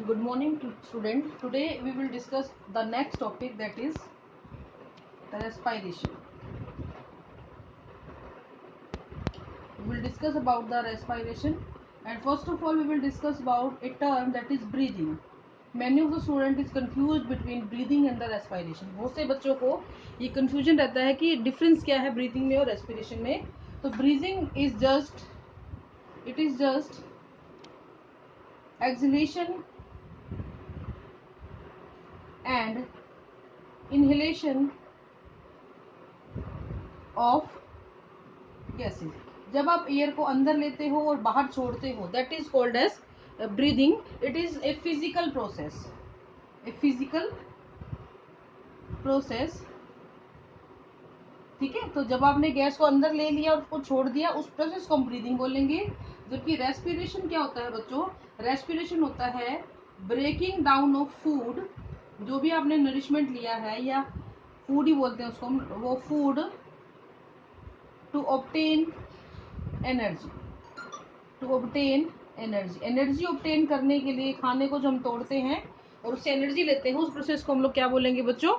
Good morning to student. Today we will discuss the next topic, that is the respiration. We will discuss about the respiration, and first of all we will discuss about a term, that is breathing. Many of the student is confused between breathing and the respiration. बहुत से बच्चों को ये confusion रहता है कि difference क्या है breathing में और respiration में. तो breathing is just exhalation and inhalation of gases. जब आप एयर को अंदर लेते हो और बाहर छोड़ते हो, that is called as breathing. It is a physical process. ठीक है, तो जब आपने गैस को अंदर ले लिया और उसको छोड़ दिया, उस प्रोसेस को हम ब्रीदिंग बोलेंगे. जबकि रेस्पिरेशन क्या होता है बच्चों? रेस्पिरेशन होता है ब्रेकिंग डाउन ऑफ फूड. जो भी आपने नरिशमेंट लिया है, या फूड ही बोलते हैं उसको, वो food to obtain energy. Energy obtain करने के लिए खाने को जो हम तोड़ते हैं और उससे एनर्जी लेते हैं, उस प्रोसेस को हम लोग क्या बोलेंगे बच्चों?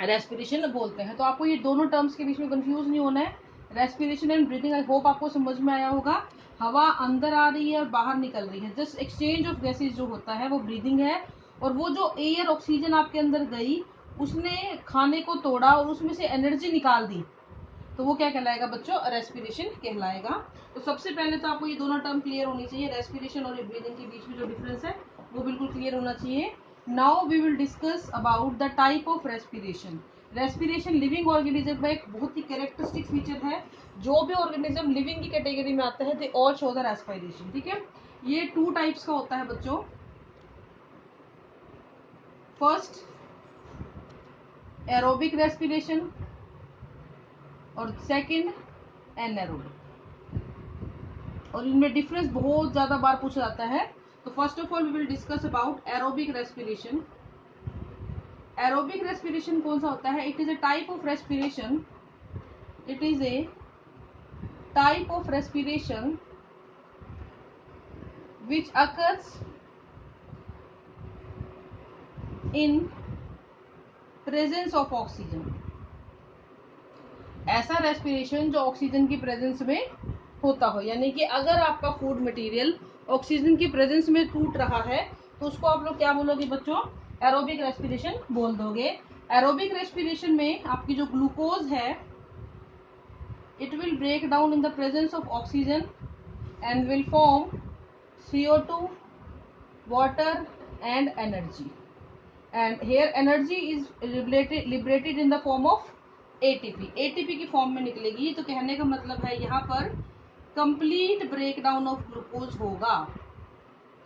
रेस्पिरेशन बोलते हैं. तो आपको ये दोनों टर्म्स के बीच में कंफ्यूज नहीं होना है. Respiration and breathing, I hope आपको समझ में आया होगा. हवा अंदर आ रही है और बाहर निकल रही है, जस्ट एक्सचेंज ऑफ गैसेज जो होता है वो ब्रीदिंग है. और वो जो एयर ऑक्सीजन आपके अंदर गई, उसने खाने को तोड़ा और उसमें से एनर्जी निकाल दी, तो वो क्या कहलाएगा बच्चों? रेस्पिरेशन कहलाएगा. तो सबसे पहले तो आपको ये दोनों टर्म क्लियर होनी चाहिए. रेस्पिरेशन और ब्रीदिंग के बीच में जो डिफरेंस है वो बिल्कुल क्लियर होना चाहिए. Now we will discuss about the type of respiration. Respiration living organism का एक बहुत ही कैरेक्टरिस्टिक फीचर है. जो भी ऑर्गेनिज्म लिविंग की कैटेगरी में आता है, they all show the respiration. ठीक है, ये 2 टाइप्स का होता है बच्चों. फर्स्ट एरोबिक रेस्पिरेशन और सेकंड एनारोबिक. और इनमें डिफरेंस बहुत ज्यादा बार पूछा जाता है. तो first of all we will discuss about aerobic respiration. Aerobic respiration कौन सा होता है? It is a type of respiration. It is a type of respiration which occurs in presence of oxygen. ऐसा रेस्पिरेशन जो ऑक्सीजन की presence में होता हो, यानी कि अगर आपका फूड मटेरियल ऑक्सीजन की प्रेजेंस में टूट रहा है, तो उसको आप लोग क्या बोलोगे बच्चों? एरोबिक रेस्पिरेशन बोल दोगे. एरोबिक रेस्पिरेशन में आपकी जो ग्लूकोज है, it will break down in the presence of oxygen and will form CO2, water and energy. And here energy is liberated in the form of ATP. ATP की form में निकलेगी. तो कहने का मतलब है यहाँ पर कंप्लीट ब्रेकडाउन ऑफ ग्लूकोज होगा.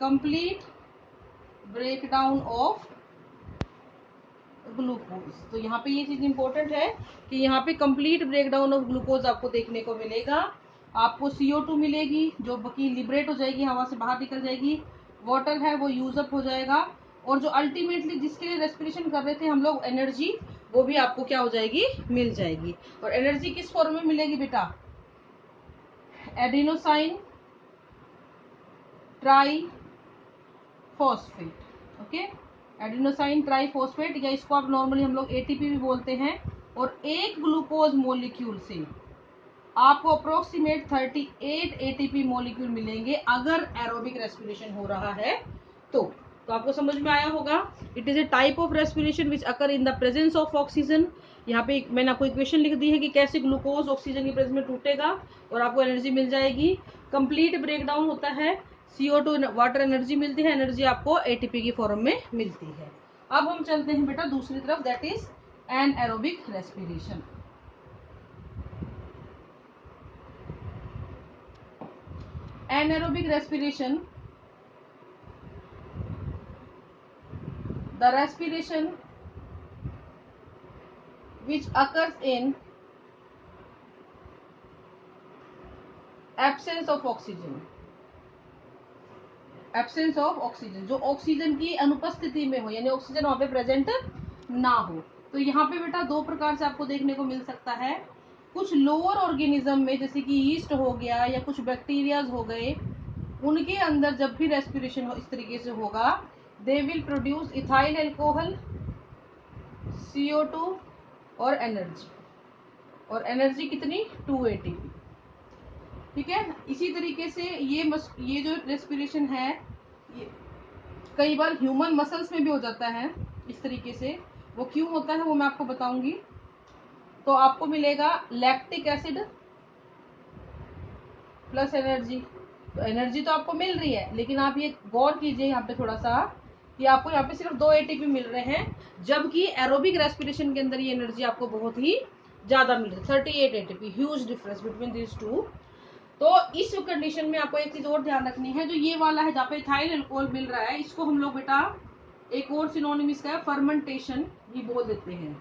Complete breakdown of glucose. तो यहाँ पे ये चीज इंपॉर्टेंट है कि यहाँ पे कंप्लीट ब्रेकडाउन ऑफ ग्लूकोज आपको देखने को मिलेगा. आपको CO2 मिलेगी जो बाकी लिबरेट हो जाएगी, हवा से बाहर निकल जाएगी. वाटर है वो यूज अप हो जाएगा. और जो अल्टीमेटली जिसके लिए रेस्पिरेशन कर रहे थे हम लोग, एनर्जी, वो भी आपको क्या हो जाएगी? मिल जाएगी. और एनर्जी किस फॉर्म में मिलेगी बेटा? Adenosine try phosphate. Okay, adenosine triphosphate, या इसको आप नॉर्मली हम लोग एटीपी भी बोलते हैं. और एक ग्लूकोज मॉलिक्यूल से आपको अप्रोक्सीमेट 38 एटीपी मॉलिक्यूल मिलेंगे अगर एरोबिक रेस्पिरेशन हो रहा है तो आपको समझ में आया होगा. It is a type of respiration which occur in the presence of oxygen. यहाँ पे मैंने आपको इक्वेशन लिख दी है कि कैसे ग्लूकोज ऑक्सीजन की प्रेजेंस में टूटेगा और आपको एनर्जी मिल जाएगी. कंप्लीट ब्रेकडाउन होता है, CO2 वाटर एनर्जी मिलती है, एनर्जी आपको एटीपी की फॉर्म में मिलती है. अब हम चलते हैं बेटा दूसरी तरफ, that is anaerobic respiration. Anaerobic respiration, the respiration which occurs in absence of oxygen. Absence of oxygen, जो ऑक्सीजन की अनुपस्थिति में हो, यानी ऑक्सीजन वहां पे प्रेजेंट ना हो. तो यहाँ पे बेटा 2 प्रकार से आपको देखने को मिल सकता है. कुछ लोअर ऑर्गेनिज्म में, जैसे कि यीस्ट हो गया या कुछ बैक्टीरियाज हो गए, उनके अंदर जब भी रेस्पिरेशन इस तरीके से होगा, they will produce ethyl alcohol, CO2 और एनर्जी। और एनर्जी कितनी? 2 ATP। ठीक है। इसी तरीके से ये जो रेस्पिरेशन है, ये कई बार ह्यूमन मसल्स में भी हो जाता है इस तरीके से। वो क्यों होता है वो मैं आपको बताऊंगी। तो आपको मिलेगा लैक्टिक एसिड प्लस एनर्जी। तो एनर्जी तो आपको मिल रही है, लेकिन आप ये गौर कीजिए यहाँ पे थोड़ा सा कि आपको यहाँ पे सिर्फ 2 ATP मिल रहे हैं, जबकि एरोबिक रेस्पिरेशन के अंदर ये एनर्जी आपको बहुत ही ज्यादा मिल रही है, 38 ATP। Huge difference between this two. तो इस कंडीशन में आपको एक चीज और ध्यान रखनी है, जो ये वाला है जहाँ पे इथाइल अल्कोहल मिल रहा है, इसको हम लोग बेटा एक और सिनोनिम इसका है फर्मेंटेशन भी बोल देते हैं।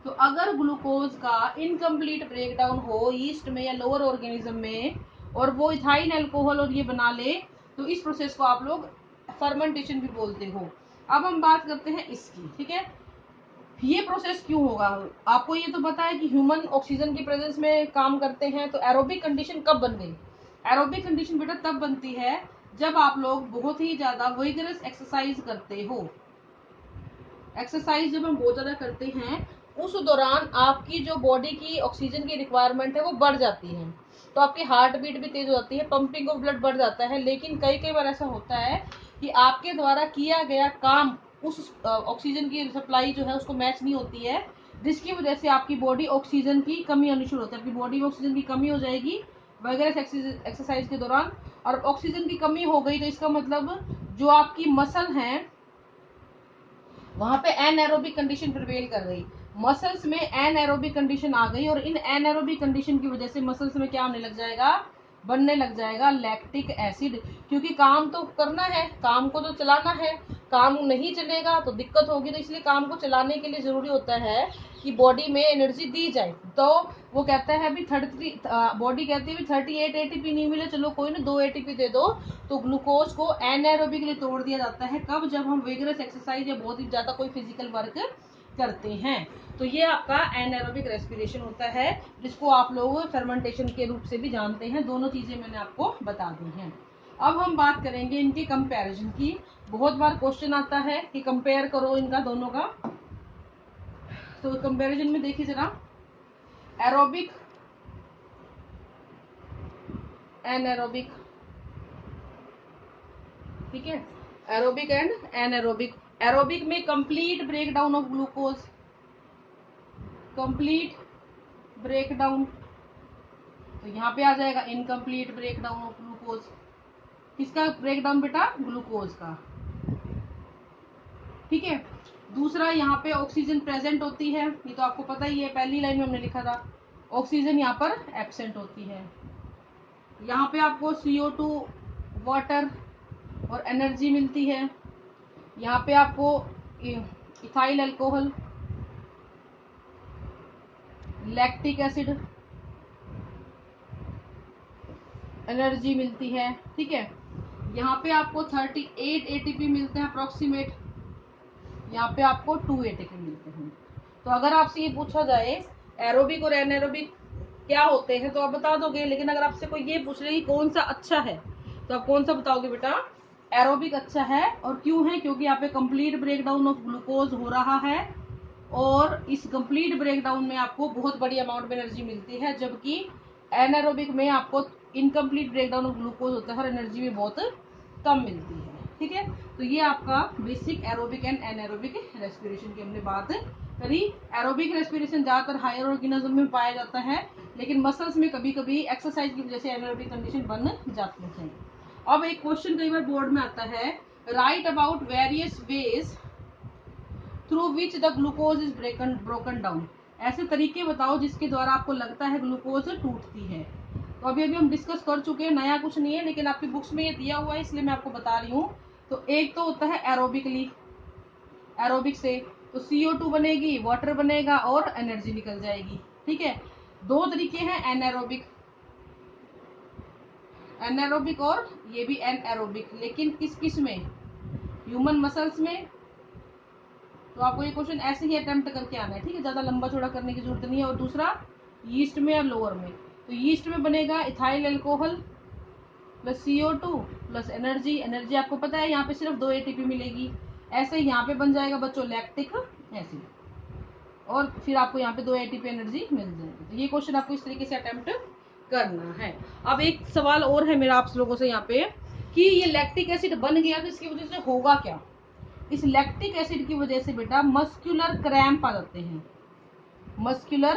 तो अगर ग्लूकोज का इनकम्प्लीट ब्रेकडाउन हो ईस्ट में या लोअर ऑर्गेनिज्म में, और वो इथाइल अल्कोहल और ये बना ले, तो इस प्रोसेस को आप लोग फर्मेंटेशन भी बोलते हो। अब हम बात करते हैं इसकी। ठीक है, ये प्रोसेस क्यों होगा? आपको ये तो पता है कि ह्यूमन ऑक्सीजन की प्रेजेंस में काम करते हैं। तो एरोबिक कंडीशन कब बन गई? एरोबिक कंडीशन बेटा तब बनती है जब आप लोग बहुत ही ज्यादा विगरस एक्सरसाइज करते हो। एक्सरसाइज जब हम बहुत ज्यादा करते हैं, उस दौरान आपकी जो बॉडी की ऑक्सीजन की रिक्वायरमेंट है वो बढ़ जाती है। तो आपकी हार्ट बीट भी तेज होती है, पंपिंग ऑफ ब्लड बढ़ जाता है। लेकिन कई कई बार ऐसा होता है कि आपके द्वारा किया गया काम उस ऑक्सीजन की सप्लाई जो है उसको मैच नहीं होती है, जिसकी वजह से आपकी बॉडी ऑक्सीजन की कमी होनी शुरू होती है। आपकी बॉडी में ऑक्सीजन की कमी हो जाएगी वगैरह एक्सरसाइज के दौरान। और ऑक्सीजन की कमी हो गई तो इसका मतलब जो आपकी मसल है वहां पे एनएरोबिक कंडीशन प्रिवेल कर गई। मसल्स में एनएरोबिक कंडीशन आ गई, और इन एनएरोबिक कंडीशन की वजह से मसल्स में क्या होने लग जाएगा? बनने लग जाएगा लैक्टिक एसिड। क्योंकि काम तो करना है, काम को तो चलाना है, काम नहीं चलेगा तो दिक्कत होगी। तो इसलिए काम को चलाने के लिए जरूरी होता है कि बॉडी में एनर्जी दी जाए। तो वो कहता है अभी 33 बॉडी कहती है 38 ATP नहीं मिले, चलो कोई ना 2 ATP दे दो। तो ग्लूकोज को एनएरोबिकली तोड़ दिया जाता है। कब? जब हम विगरस एक्सरसाइज या बहुत ही ज्यादा कोई फिजिकल वर्क करते हैं। तो ये आपका एनएरोबिक रेस्पिरेशन होता है, जिसको आप लोग फर्मेंटेशन के रूप से भी जानते हैं। दोनों चीजें मैंने आपको बता दी हैं। अब हम बात करेंगे इनके कंपैरिजन की। बहुत बार क्वेश्चन आता है कि कंपेयर करो इनका दोनों का। तो कंपैरिजन में देखिए जरा, एरोबिक एनएरोबिक। ठीक है, एरोबिक एंड एनएरोबिक। एरोबिक में complete breakdown of glucose, complete breakdown. तो यहाँ पे आ जाएगा इनकम्प्लीट ब्रेकडाउन ऑफ ग्लूकोज। किसका ब्रेकडाउन बेटा? ग्लूकोज का। ठीक है। दूसरा, यहाँ पे ऑक्सीजन प्रेजेंट होती है, ये तो आपको पता ही है, पहली लाइन में हमने लिखा था। ऑक्सीजन यहाँ पर एब्सेंट होती है। यहाँ पे आपको CO2 वाटर और एनर्जी मिलती है। यहाँ पे आपको ethyl alcohol, lactic acid, energy मिलती है। ठीक है। यहाँ पे आपको 38 ATP मिलते हैं अप्रोक्सीमेट, यहाँ पे आपको 2 ATP मिलते हैं। तो अगर आपसे ये पूछा जाए एरोबिक और एनएरोबिक क्या होते हैं तो आप बता दोगे। लेकिन अगर आपसे कोई ये पूछ रहे कि कौन सा अच्छा है, तो आप कौन सा बताओगे बेटा? एरोबिक अच्छा है। और क्यों है? क्योंकि यहाँ पे कंप्लीट ब्रेकडाउन ऑफ ग्लूकोज हो रहा है, और इस कंप्लीट ब्रेकडाउन में आपको बहुत बड़ी अमाउंट में एनर्जी मिलती है, जबकि एनारोबिक में आपको इनकम्प्लीट ब्रेकडाउन ऑफ ग्लूकोज होता है और एनर्जी भी बहुत कम मिलती है। ठीक है। तो ये आपका basic aerobic and anaerobic respiration की हमने बात करी। एरोबिक रेस्पिरेशन ज्यादातर हायर ऑर्गेनिज्म में पाया जाता है, लेकिन मसल्स में कभी कभी एक्सरसाइज की वजह से एनारोबिक कंडीशन बन जाती है। अब एक क्वेश्चन कई बार बोर्ड में आता है, right about various ways through which the glucose is broken down. ऐसे तरीके बताओ जिसके द्वारा आपको लगता है ग्लूकोज टूटती है। तो अभी अभी हम डिस्कस कर चुके हैं, नया कुछ नहीं है, लेकिन आपकी बुक्स में ये दिया हुआ है इसलिए मैं आपको बता रही हूँ। तो एक तो होता है एरोबिकली, एरोबिक से तो CO2 बनेगी, वाटर बनेगा और एनर्जी निकल जाएगी। ठीक है। दो तरीके हैं एनएरोबिक, एनएरोबिक और ये भी एनएरोबिक, लेकिन किस किस में? ह्यूमन मसल्स में। तो आपको ये क्वेश्चन ऐसे ही अटेम्प्ट करके आना है। ठीक है, ज्यादा लंबा चौड़ा करने की जरूरत नहीं है। और दूसरा, यीस्ट में या लोअर में। तो यीस्ट में बनेगा ethyl alcohol, plus CO2 plus energy. Energy आपको पता है यहाँ पे सिर्फ 2 ATP मिलेगी। ऐसे ही यहाँ पे बन जाएगा बच्चों लैक्टिक एसिड, और फिर आपको यहाँ पे 2 ATP एनर्जी मिल जाएगी। तो ये क्वेश्चन आपको इस तरीके से अटेम्प्ट करना है। अब एक सवाल और है मेरा आप लोगों से यहाँ पे कि ये लैक्टिक एसिड बन गया तो इसकी वजह से होगा क्या। इस लैक्टिक एसिड की वजह से बेटा मस्कुलर क्रैम्प आ जाते हैं, मस्कुलर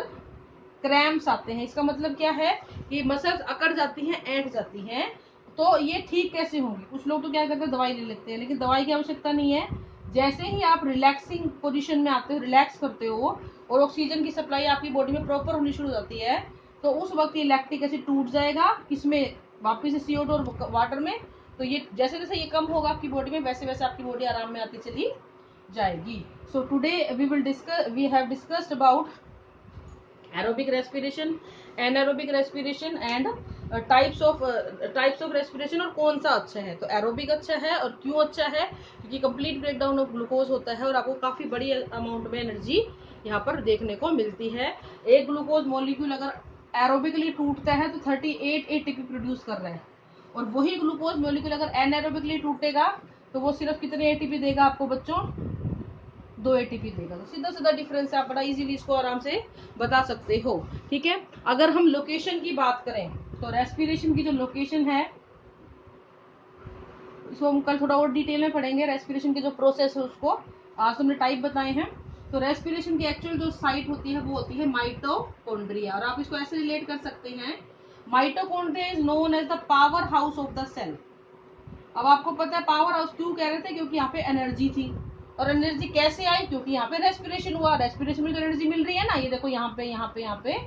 क्रैम्प्स आते हैं। इसका मतलब क्या है कि मसल्स अकड़ जाती हैं, ऐंठ जाती हैं। तो ये ठीक कैसे होंगी? कुछ लोग तो क्या करते हैं, दवाई ले लेते हैं, लेकिन दवाई की आवश्यकता नहीं है। जैसे ही आप रिलैक्सिंग पोजीशन में आते हो, रिलैक्स करते हो और ऑक्सीजन की सप्लाई आपकी बॉडी में प्रॉपर होनी शुरू हो जाती है, तो उस वक्त ये लैक्टिक एसिड टूट जाएगा किसमें, वापिस से CO2 और वाटर में। तो ये जैसे जैसे ये कम होगा आपकी बॉडी में, वैसे वैसे आपकी बॉडी आराम में आती चली जाएगी। So today we have discussed about aerobic respiration, anaerobic respiration and types of respiration, और कौन सा अच्छा है। तो एरोबिक अच्छा है, और क्यों अच्छा है, क्योंकि कंप्लीट ब्रेकडाउन ऑफ ग्लूकोज होता है और आपको काफी बड़ी अमाउंट में एनर्जी यहाँ पर देखने को मिलती है। एक ग्लूकोज मॉलिक्यूल अगर एरोबिकली टूटता है तो 38 ATP प्रोड्यूस कर रहा है, और वही ग्लूकोज मॉलिक्यूल अगर एनएरोबिकली टूटेगा तो वो सिर्फ कितने ATP देगा आपको बच्चों, 2 ATP देगा। तो सीधा सीधा डिफरेंस है, आप बड़ा इजीली इसको आराम से बता सकते हो। ठीक है, अगर हम लोकेशन की बात करें तो रेस्पिरेशन की जो लोकेशन है इसको हम कल थोड़ा और डिटेल में पढ़ेंगे। रेस्पिरेशन के जो प्रोसेस है उसको आज हमने टाइप बताए हैं। तो रेस्पिरेशन की एक्चुअल जो साइट होती है वो होती है माइटोकॉन्ड्रिया, और आप इसको ऐसे रिलेट कर सकते हैं, mitochondria is known as the power house of the cell. अब आपको पता है पावर हाउस क्यों कह रहे थे, क्योंकि यहाँ पे एनर्जी थी, और एनर्जी कैसे आई, क्योंकि यहाँ पे रेस्पिरेशन हुआ, रेस्पिरेशन में तो एनर्जी मिल रही है ना, ये देखो यहाँ पे यहाँ पे यहाँ पे।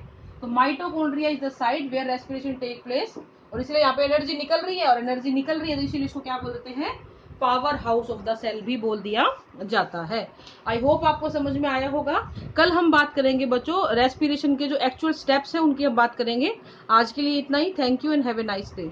तो mitochondria is the site where respiration take place, और इसलिए यहाँ पे एनर्जी निकल रही है, और एनर्जी निकल रही है तो इसीलिए इसको क्या बोल देते हैं, power house of the cell भी बोल दिया जाता है। आई होप आपको समझ में आया होगा। कल हम बात करेंगे बच्चों रेस्पिरेशन के जो एक्चुअल स्टेप्स हैं उनकी हम बात करेंगे। आज के लिए इतना ही। Thank you and have a nice day.